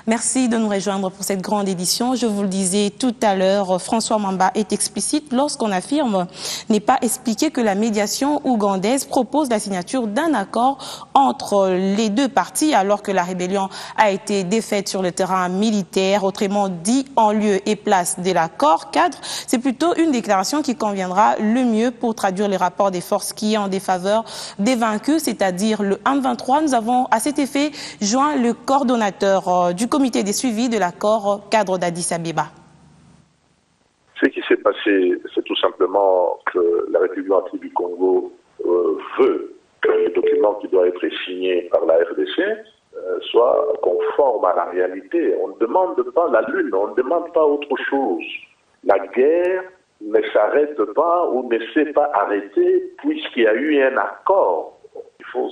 Merci de nous rejoindre pour cette grande édition. Je vous le disais tout à l'heure, François Mamba est explicite lorsqu'on affirme n'est pas expliqué que la médiation ougandaise propose la signature d'un accord entre les deux parties alors que la rébellion a été défaite sur le terrain militaire, autrement dit en lieu et place de l'accord cadre. C'est plutôt une déclaration qui conviendra le mieux pour traduire les rapports des forces qui est en défaveur des vaincus, c'est-à-dire le M23. Nous avons à cet effet joint le coordonnateur du comité des suivis de l'accord cadre d'Addis Abeba. Ce qui s'est passé, c'est tout simplement que la République du Congo veut que le document qui doit être signé par la RDC soit conforme à la réalité. On ne demande pas la lune, on ne demande pas autre chose. La guerre ne s'arrête pas ou ne s'est pas arrêtée puisqu'il y a eu un accord. Il faut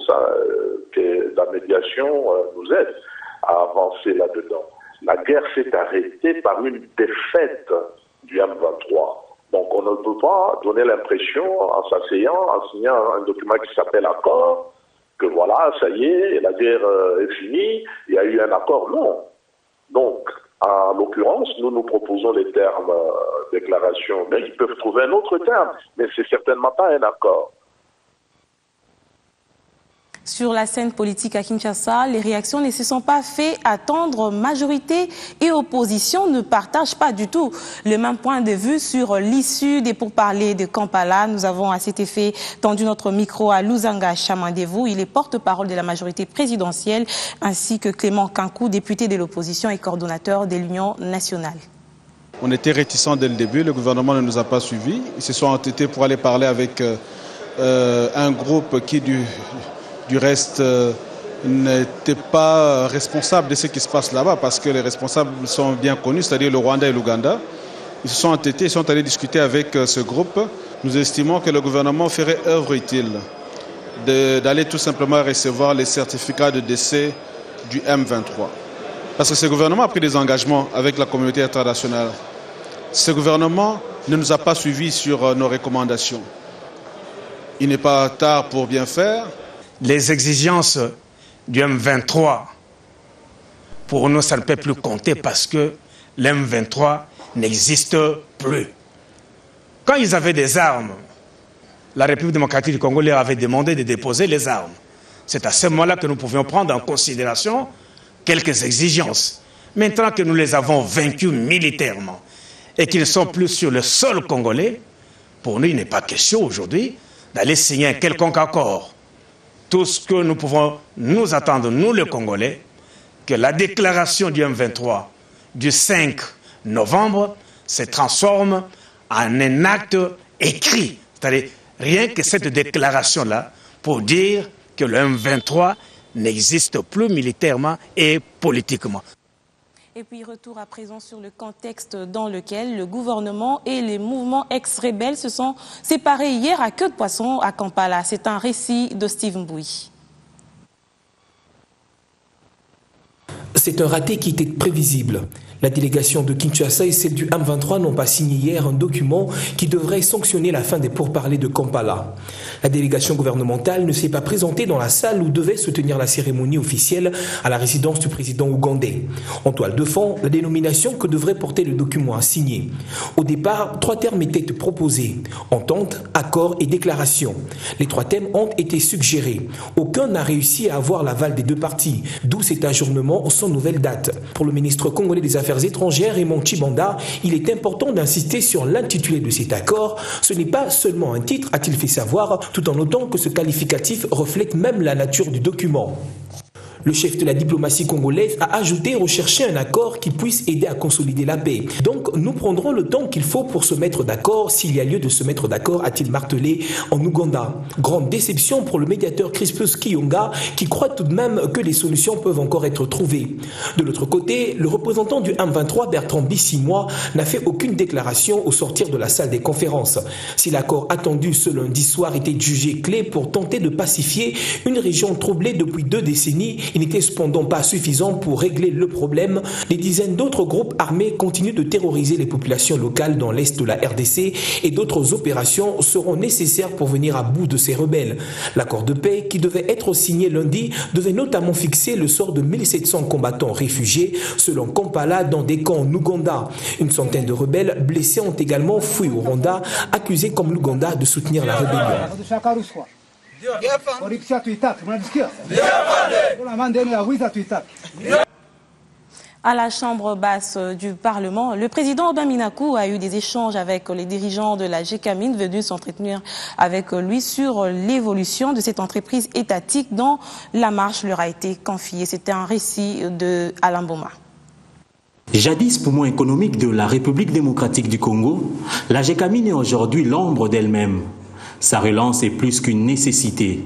que la médiation nous aide à avancer là-dedans. La guerre s'est arrêtée par une défaite du M23. Donc on ne peut pas donner l'impression, en s'asseyant, en signant un document qui s'appelle accord, que voilà, ça y est, la guerre est finie, il y a eu un accord. Non. Donc, en l'occurrence, nous proposons les termes déclaration, mais ils peuvent trouver un autre terme, mais c'est certainement pas un accord. Sur la scène politique à Kinshasa, les réactions ne se sont pas fait attendre. Majorité et opposition ne partagent pas du tout le même point de vue sur l'issue des pourparlers de Kampala. Nous avons à cet effet tendu notre micro à Luzanga Chamandevou. Il est porte-parole de la majorité présidentielle, ainsi que Clément Kankou, député de l'opposition et coordonnateur de l'Union nationale. On était réticents dès le début, le gouvernement ne nous a pas suivis. Ils se sont entêtés pour aller parler avec un groupe qui du reste, n'était pas responsable de ce qui se passe là-bas parce que les responsables sont bien connus, c'est-à-dire le Rwanda et l'Ouganda. Ils se sont entêtés, ils sont allés discuter avec ce groupe. Nous estimons que le gouvernement ferait œuvre utile d'aller tout simplement recevoir les certificats de décès du M23. Parce que ce gouvernement a pris des engagements avec la communauté internationale. Ce gouvernement ne nous a pas suivis sur nos recommandations. Il n'est pas tard pour bien faire. Les exigences du M23, pour nous, ça ne peut plus compter parce que l'M23 n'existe plus. Quand ils avaient des armes, la République démocratique du Congo leur avait demandé de déposer les armes. C'est à ce moment-là que nous pouvions prendre en considération quelques exigences. Maintenant que nous les avons vaincus militairement et qu'ils ne sont plus sur le sol congolais, pour nous, il n'est pas question aujourd'hui d'aller signer un quelconque accord. Tout ce que nous pouvons nous attendre, nous les Congolais, que la déclaration du M23 du 5 novembre se transforme en un acte écrit. C'est-à-dire rien que cette déclaration-là pour dire que le M23 n'existe plus militairement et politiquement. Et puis retour à présent sur le contexte dans lequel le gouvernement et les mouvements ex-rebelles se sont séparés hier à queue de poisson à Kampala. C'est un récit de Steve Mbouy. C'est un raté qui était prévisible. La délégation de Kinshasa et celle du M23 n'ont pas signé hier un document qui devrait sanctionner la fin des pourparlers de Kampala. La délégation gouvernementale ne s'est pas présentée dans la salle où devait se tenir la cérémonie officielle à la résidence du président ougandais. En toile de fond, la dénomination que devrait porter le document à signer. Au départ, 3 termes étaient proposés: entente, accord et déclaration. Les 3 thèmes ont été suggérés. Aucun n'a réussi à avoir l'aval des 2 parties, d'où cet ajournement sans nouvelle date. Pour le ministre congolais des Affaires étrangères, Raymond Tshibanda, il est important d'insister sur l'intitulé de cet accord. Ce n'est pas seulement un titre, a-t-il fait savoir, tout en notant que ce qualificatif reflète même la nature du document. Le chef de la diplomatie congolaise a ajouté rechercher un accord qui puisse aider à consolider la paix. Donc nous prendrons le temps qu'il faut pour se mettre d'accord, s'il y a lieu de se mettre d'accord, a-t-il martelé en Ouganda. Grande déception pour le médiateur Crispus Kiyonga qui croit tout de même que les solutions peuvent encore être trouvées. De l'autre côté, le représentant du M23, Bertrand Bissimois, n'a fait aucune déclaration au sortir de la salle des conférences. Si l'accord attendu ce lundi soir était jugé clé pour tenter de pacifier une région troublée depuis 2 décennies, Il n'était cependant pas suffisant pour régler le problème. Des dizaines d'autres groupes armés continuent de terroriser les populations locales dans l'est de la RDC et d'autres opérations seront nécessaires pour venir à bout de ces rebelles. L'accord de paix qui devait être signé lundi devait notamment fixer le sort de 1700 combattants réfugiés selon Kampala dans des camps en Ouganda. Une centaine de rebelles blessés ont également fui au Rwanda, accusés comme l'Ouganda de soutenir la rébellion. À la chambre basse du Parlement, le président Aubin Minakou a eu des échanges avec les dirigeants de la GECAMIN venus s'entretenir avec lui sur l'évolution de cette entreprise étatique dont la marche leur a été confiée. C'était un récit de Alain Boma. Jadis poumon économique de la République démocratique du Congo, la GECAMIN est aujourd'hui l'ombre d'elle-même. Sa relance est plus qu'une nécessité.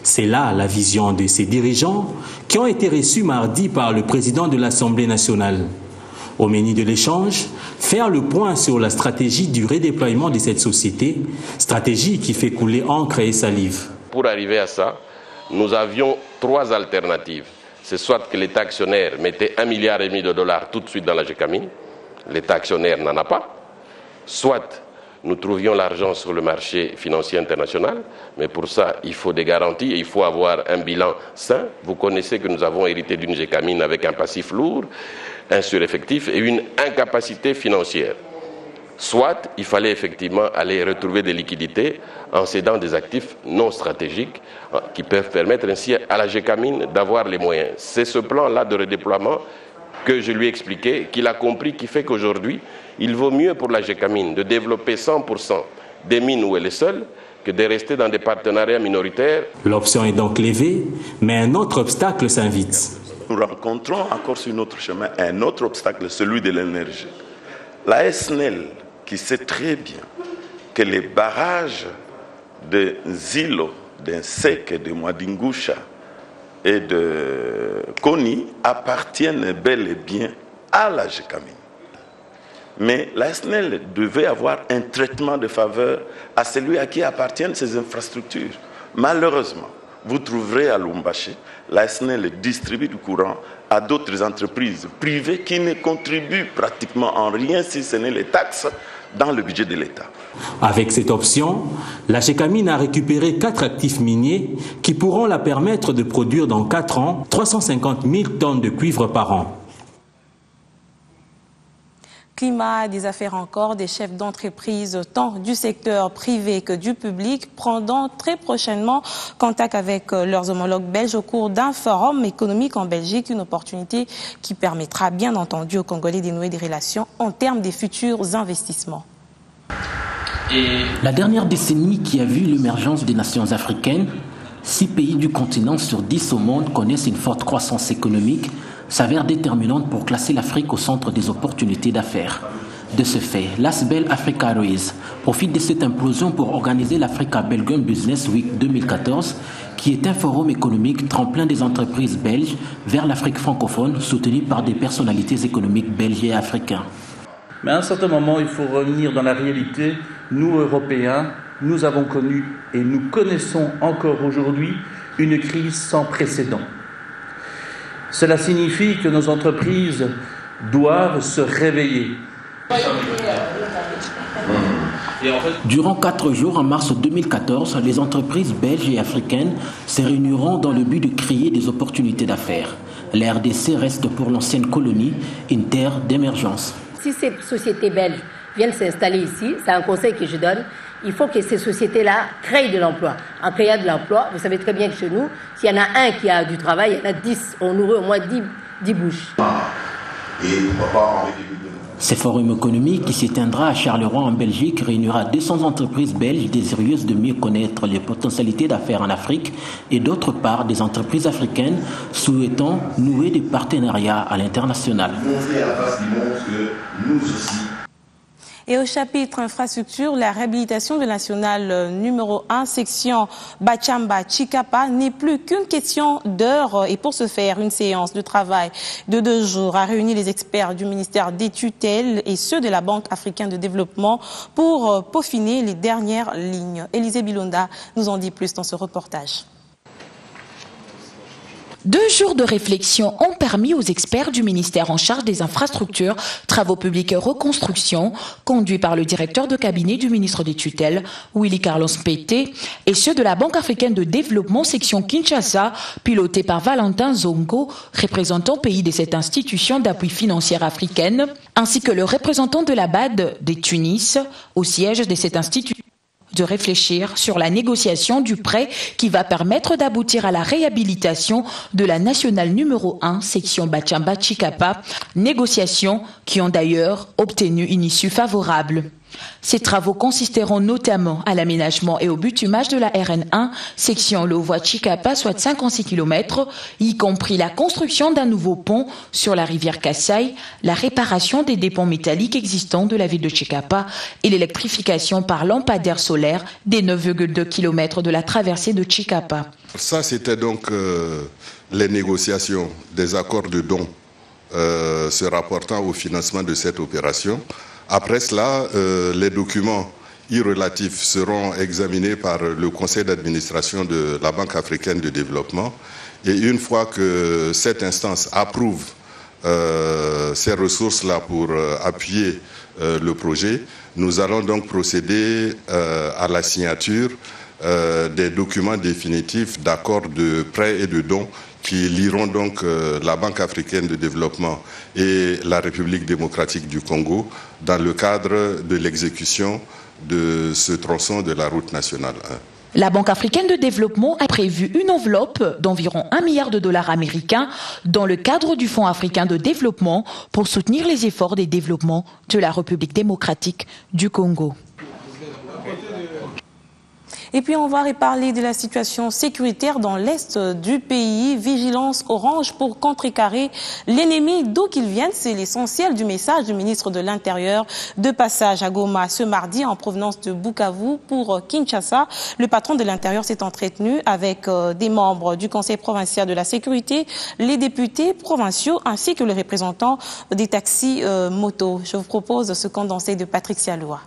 C'est là la vision de ces dirigeants qui ont été reçus mardi par le président de l'Assemblée nationale. Au menu de l'échange, faire le point sur la stratégie du redéploiement de cette société, stratégie qui fait couler encre et salive. Pour arriver à ça, nous avions 3 alternatives. C'est soit que l'État actionnaire mettait 1,5 milliard de dollars tout de suite dans la GECAMIN, l'État actionnaire n'en a pas, soit nous trouvions l'argent sur le marché financier international, mais pour ça, il faut des garanties et il faut avoir un bilan sain. Vous connaissez que nous avons hérité d'une GECAMIN avec un passif lourd, un sureffectif et une incapacité financière. Soit il fallait effectivement aller retrouver des liquidités en cédant des actifs non stratégiques qui peuvent permettre ainsi à la GECAMIN d'avoir les moyens. C'est ce plan-là de redéploiement que je lui ai expliqué, qu'il a compris, qui fait qu'aujourd'hui, il vaut mieux pour la GECAMIN de développer 100% des mines où elle est seule que de rester dans des partenariats minoritaires. L'option est donc levée, mais un autre obstacle s'invite. Nous rencontrons encore sur notre chemin un autre obstacle, celui de l'énergie. La SNEL, qui sait très bien que les barrages de Zilo, d'Insek, de Mwadingusha et de Koni appartiennent bel et bien à la GECAMIN. Mais la SNEL devait avoir un traitement de faveur à celui à qui appartiennent ces infrastructures. Malheureusement, vous trouverez à Lubumbashi, la SNEL distribue du courant à d'autres entreprises privées qui ne contribuent pratiquement en rien, si ce n'est les taxes, dans le budget de l'État. Avec cette option, la GECAMIN a récupéré 4 actifs miniers qui pourront la permettre de produire dans 4 ans 350 000 tonnes de cuivre par an. Climat des affaires encore, des chefs d'entreprise tant du secteur privé que du public prendront très prochainement contact avec leurs homologues belges au cours d'un forum économique en Belgique, une opportunité qui permettra bien entendu aux Congolais d'énouer des relations en termes des futurs investissements. La dernière décennie qui a vu l'émergence des nations africaines, 6 pays du continent sur 10 au monde connaissent une forte croissance économique, s'avère déterminante pour classer l'Afrique au centre des opportunités d'affaires. De ce fait, l'Asbel Africa Raise profite de cette implosion pour organiser l'Africa Belgium Business Week 2014, qui est un forum économique tremplin des entreprises belges vers l'Afrique francophone, soutenu par des personnalités économiques belges et africains. Mais à un certain moment, il faut revenir dans la réalité. Nous, Européens, nous avons connu et nous connaissons encore aujourd'hui une crise sans précédent. Cela signifie que nos entreprises doivent se réveiller. Durant 4 jours en mars 2014, les entreprises belges et africaines se réuniront dans le but de créer des opportunités d'affaires. La RDC reste pour l'ancienne colonie une terre d'émergence. Si ces sociétés belges viennent s'installer ici, c'est un conseil que je donne, il faut que ces sociétés-là créent de l'emploi. En créant de l'emploi, vous savez très bien que chez nous, s'il y en a un qui a du travail, il y en a 10. On nourrit au moins 10 bouches. Ce forum économique qui s'éteindra à Charleroi en Belgique réunira 200 entreprises belges désireuses de mieux connaître les potentialités d'affaires en Afrique et d'autre part des entreprises africaines souhaitant nouer des partenariats à l'international. Et au chapitre infrastructure, la réhabilitation de nationale numéro 1, section Bachamba-Chikapa, n'est plus qu'une question d'heures. Et pour ce faire, une séance de travail de 2 jours a réuni les experts du ministère des tutelles et ceux de la Banque africaine de développement pour peaufiner les dernières lignes. Élisée Bilonda nous en dit plus dans ce reportage. 2 jours de réflexion ont permis aux experts du ministère en charge des infrastructures, travaux publics et reconstruction, conduits par le directeur de cabinet du ministre des tutelles, Willy Carlos Mpete, et ceux de la Banque africaine de développement section Kinshasa, piloté par Valentin Zongo, représentant pays de cette institution d'appui financière africaine, ainsi que le représentant de la BAD de Tunis, au siège de cette institution, de réfléchir sur la négociation du prêt qui va permettre d'aboutir à la réhabilitation de la nationale numéro 1, section Bachamba-Chikapa, négociations qui ont d'ailleurs obtenu une issue favorable. Ces travaux consisteront notamment à l'aménagement et au bitumage de la RN1, section Lovoa-Chikapa, soit 56 km, y compris la construction d'un nouveau pont sur la rivière Kassai, la réparation des déponts métalliques existants de la ville de Chikapa et l'électrification par lampadaire solaire des 9,2 km de la traversée de Chikapa. Ça, c'était donc les négociations des accords de dons se rapportant au financement de cette opération. Après cela, les documents irrelatifs seront examinés par le conseil d'administration de la Banque africaine de développement. Et une fois que cette instance approuve ces ressources-là pour appuyer le projet, nous allons donc procéder à la signature des documents définitifs d'accords de prêt et de dons qui lieront donc la Banque africaine de développement et la République démocratique du Congo dans le cadre de l'exécution de ce tronçon de la route nationale 1. La Banque africaine de développement a prévu une enveloppe d'environ $1 milliard américains dans le cadre du Fonds africain de développement pour soutenir les efforts des développements de la République démocratique du Congo. Et puis on va reparler de la situation sécuritaire dans l'est du pays. Vigilance orange pour contrecarrer l'ennemi d'où qu'il vienne. C'est l'essentiel du message du ministre de l'Intérieur de passage à Goma ce mardi en provenance de Bukavu pour Kinshasa. Le patron de l'Intérieur s'est entretenu avec des membres du Conseil provincial de la sécurité, les députés provinciaux ainsi que les représentants des taxis motos. Je vous propose ce condensé de Patrick Sialoua.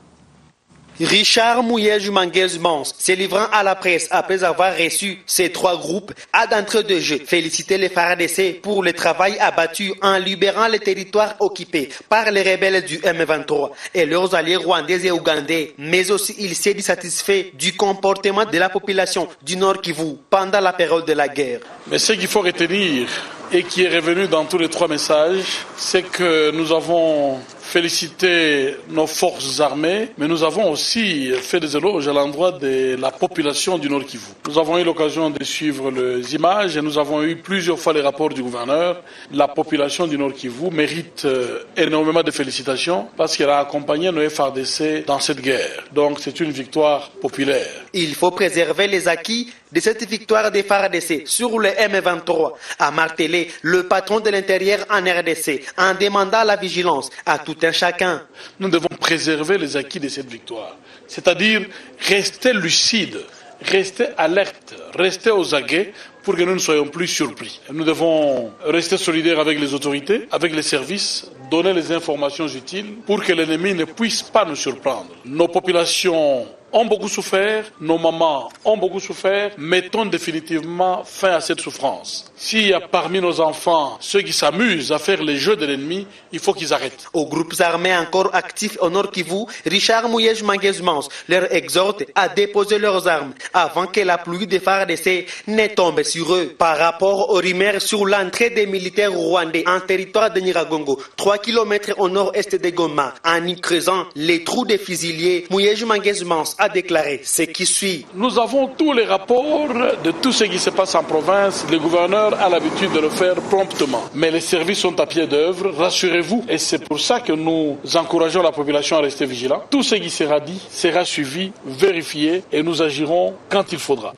Richard Mouyej-Manguez-Mans, se livrant à la presse après avoir reçu ces 3 groupes, a d'entrée de jeu félicité les FARDC pour le travail abattu en libérant les territoires occupés par les rebelles du M23 et leurs alliés rwandais et ougandais. Mais aussi, il s'est dit satisfait du comportement de la population du Nord Kivu pendant la période de la guerre. Mais ce qu'il faut retenir et qui est revenu dans tous les 3 messages, c'est que nous avons félicité nos forces armées, mais nous avons aussi fait des éloges à l'endroit de la population du Nord Kivu. Nous avons eu l'occasion de suivre les images et nous avons eu plusieurs fois les rapports du gouverneur. La population du Nord Kivu mérite énormément de félicitations parce qu'elle a accompagné nos FARDC dans cette guerre. Donc c'est une victoire populaire. Il faut préserver les acquis de cette victoire des FARDC sur le M23, a martelé le patron de l'Intérieur en RDC en demandant la vigilance à tout un chacun. Nous devons préserver les acquis de cette victoire, c'est-à-dire rester lucide, rester alerte, rester aux aguets pour que nous ne soyons plus surpris. Nous devons rester solidaires avec les autorités, avec les services, donner les informations utiles pour que l'ennemi ne puisse pas nous surprendre. Nos populations ont beaucoup souffert, nos mamans ont beaucoup souffert, mettons définitivement fin à cette souffrance. S'il y a parmi nos enfants ceux qui s'amusent à faire les jeux de l'ennemi, il faut qu'ils arrêtent. Aux groupes armés encore actifs au Nord Kivu, Richard Mouyej-Manguez-Mans leur exhorte à déposer leurs armes avant que la pluie des FARDC ne tombe sur eux. Par rapport aux rumeurs sur l'entrée des militaires rwandais en territoire de Nyiragongo, 3 km au nord-est de Goma, en y creusant les trous des fusiliers, Mouyej-Manguez-Mans a déclaré ce qui suit. Nous avons tous les rapports de tout ce qui se passe en province. Le gouverneur a l'habitude de le faire promptement. Mais les services sont à pied d'œuvre, rassurez-vous. Et c'est pour ça que nous encourageons la population à rester vigilante. Tout ce qui sera dit sera suivi, vérifié et nous agirons quand il faudra.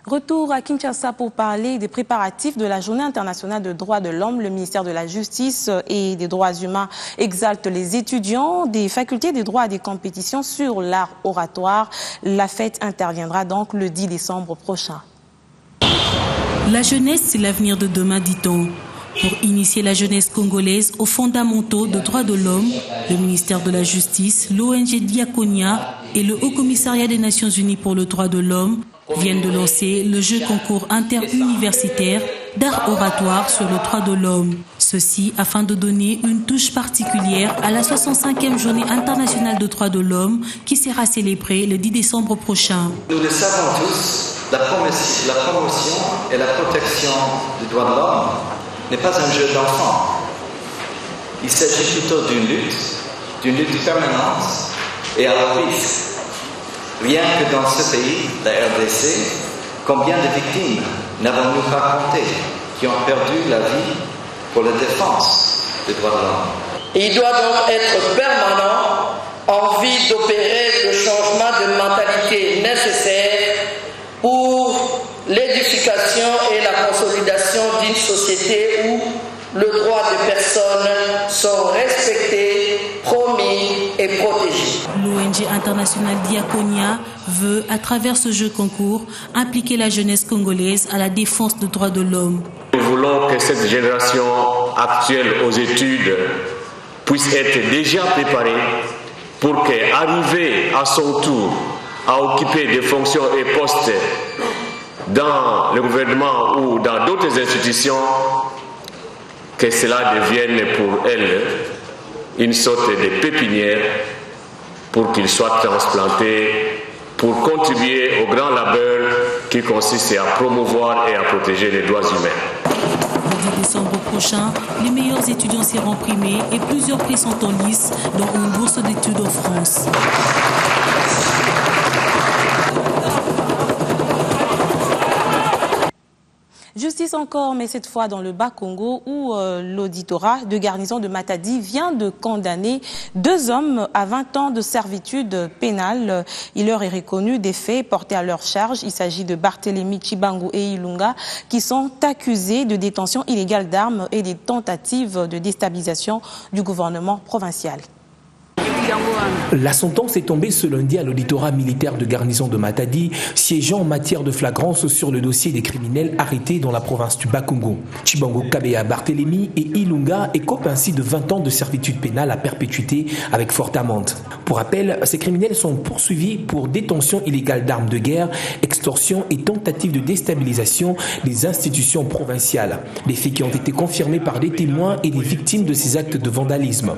Retour à Kinshasa pour parler des préparatifs de la Journée internationale des droits de l'homme. Le ministère de la Justice et des droits humains exalte les étudiants des facultés des droits et des compétitions sur l'art oratoire. La fête interviendra donc le 10 décembre prochain. La jeunesse, c'est l'avenir de demain, dit-on. Pour initier la jeunesse congolaise aux fondamentaux de droits de l'homme, le ministère de la Justice, l'ONG Diaconia et le Haut Commissariat des Nations Unies pour le droit de l'homme viennent de lancer le jeu concours interuniversitaire d'art oratoire sur le droit de l'homme. Ceci afin de donner une touche particulière à la 65e journée internationale de droits de l'homme qui sera célébrée le 10 décembre prochain. Nous le savons tous, la promotion et la protection des droits de l'homme n'est pas un jeu d'enfant. Il s'agit plutôt d'une lutte permanente et à la risque. Rien que dans ce pays, la RDC, combien de victimes n'avons-nous pas compté qui ont perdu la vie pour la défense des droits de l'homme? Il doit donc être permanent en vue d'opérer le changement de mentalité nécessaire pour l'édification et la consolidation d'une société où le droit des personnes sont respectés, promis et protégés. L'ONG internationale Diaconia veut, à travers ce jeu concours, impliquer la jeunesse congolaise à la défense des droits de l'homme. Nous voulons que cette génération actuelle aux études puisse être déjà préparée pour qu'arriver à son tour à occuper des fonctions et postes dans le gouvernement ou dans d'autres institutions, que cela devienne pour elle une sorte de pépinière pour qu'ils soient transplantés, pour contribuer au grand labeur qui consiste à promouvoir et à protéger les droits humains. Le 10 décembre prochain, les meilleurs étudiants seront primés et plusieurs prix sont en lice, dont une bourse d'études en France. Justice encore, mais cette fois dans le Bas-Congo où l'auditorat de garnison de Matadi vient de condamner 2 hommes à 20 ans de servitude pénale. Il leur est reconnu des faits portés à leur charge. Il s'agit de Barthélemy Chibangu et Ilunga qui sont accusés de détention illégale d'armes et des tentatives de déstabilisation du gouvernement provincial. La sentence est tombée ce lundi à l'auditorat militaire de garnison de Matadi, siégeant en matière de flagrance sur le dossier des criminels arrêtés dans la province du Bas-Congo. Chibangu Kabeya Barthélemy et Ilunga écopent ainsi de 20 ans de servitude pénale à perpétuité avec forte amende. Pour rappel, ces criminels sont poursuivis pour détention illégale d'armes de guerre, extorsion et tentative de déstabilisation des institutions provinciales. Des faits qui ont été confirmés par des témoins et des victimes de ces actes de vandalisme.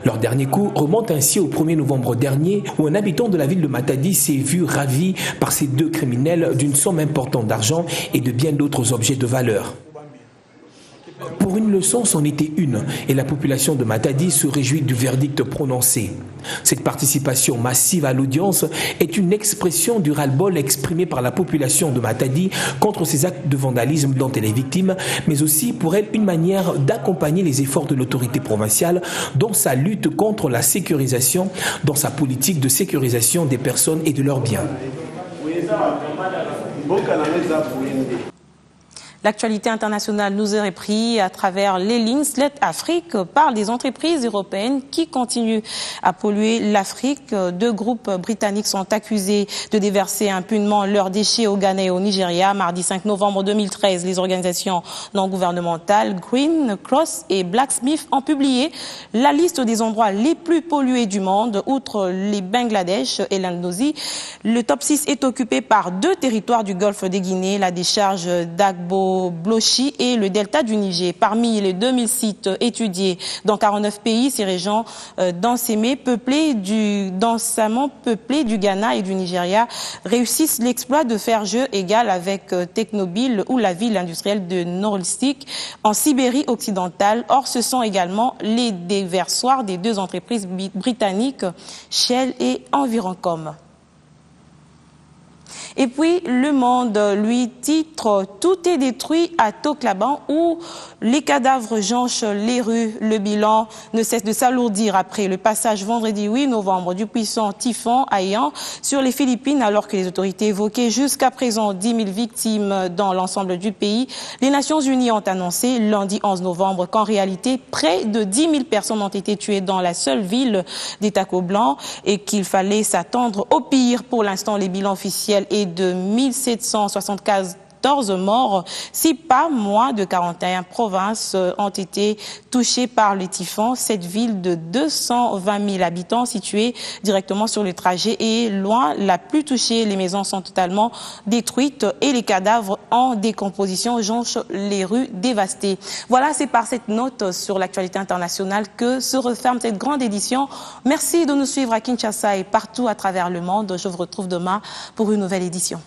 Leur dernier coup remonte ainsi au 1er novembre dernier où un habitant de la ville de Matadi s'est vu ravi par ces 2 criminels d'une somme importante d'argent et de bien d'autres objets de valeur. Pour une leçon, c'en était une, et la population de Matadi se réjouit du verdict prononcé. Cette participation massive à l'audience est une expression du ras-le-bol exprimé par la population de Matadi contre ces actes de vandalisme dont elle est victime, mais aussi pour elle une manière d'accompagner les efforts de l'autorité provinciale dans sa lutte contre la sécurisation, dans sa politique de sécurisation des personnes et de leurs biens. L'actualité internationale nous est reprise à travers les lignes. Slate Afrique parle des entreprises européennes qui continuent à polluer l'Afrique. 2 groupes britanniques sont accusés de déverser impunément leurs déchets au Ghana et au Nigeria. Mardi 5 novembre 2013, les organisations non gouvernementales Green Cross et Blacksmith ont publié la liste des endroits les plus pollués du monde. Outre les Bangladesh et l'Indonésie, le top 6 est occupé par 2 territoires du golfe de Guinée, la décharge d'Agbo Blochi et le delta du Niger. Parmi les 2000 sites étudiés dans 49 pays, ces régions densément peuplées du Ghana et du Nigeria réussissent l'exploit de faire jeu égal avec Technobile ou la ville industrielle de Norilsk en Sibérie occidentale. Or, ce sont également les déversoirs des 2 entreprises britanniques Shell et Environcom. Et puis, Le Monde, lui, titre « Tout est détruit à Toclaban » où les cadavres jonchent les rues. Le bilan ne cesse de s'alourdir après le passage vendredi 8 novembre du puissant typhon Haiyan sur les Philippines, alors que les autorités évoquaient jusqu'à présent 10 000 victimes dans l'ensemble du pays. Les Nations Unies ont annoncé lundi 11 novembre qu'en réalité, près de 10 000 personnes ont été tuées dans la seule ville des Tacoblancs et qu'il fallait s'attendre au pire. Pour l'instant, les bilans officiels est de 1774 14 morts, si pas moins de 41 provinces ont été touchées par le typhon. Cette ville de 220 000 habitants située directement sur le trajet est loin la plus touchée. Les maisons sont totalement détruites et les cadavres en décomposition jonchent les rues dévastées. Voilà, c'est par cette note sur l'actualité internationale que se referme cette grande édition. Merci de nous suivre à Kinshasa et partout à travers le monde. Je vous retrouve demain pour une nouvelle édition.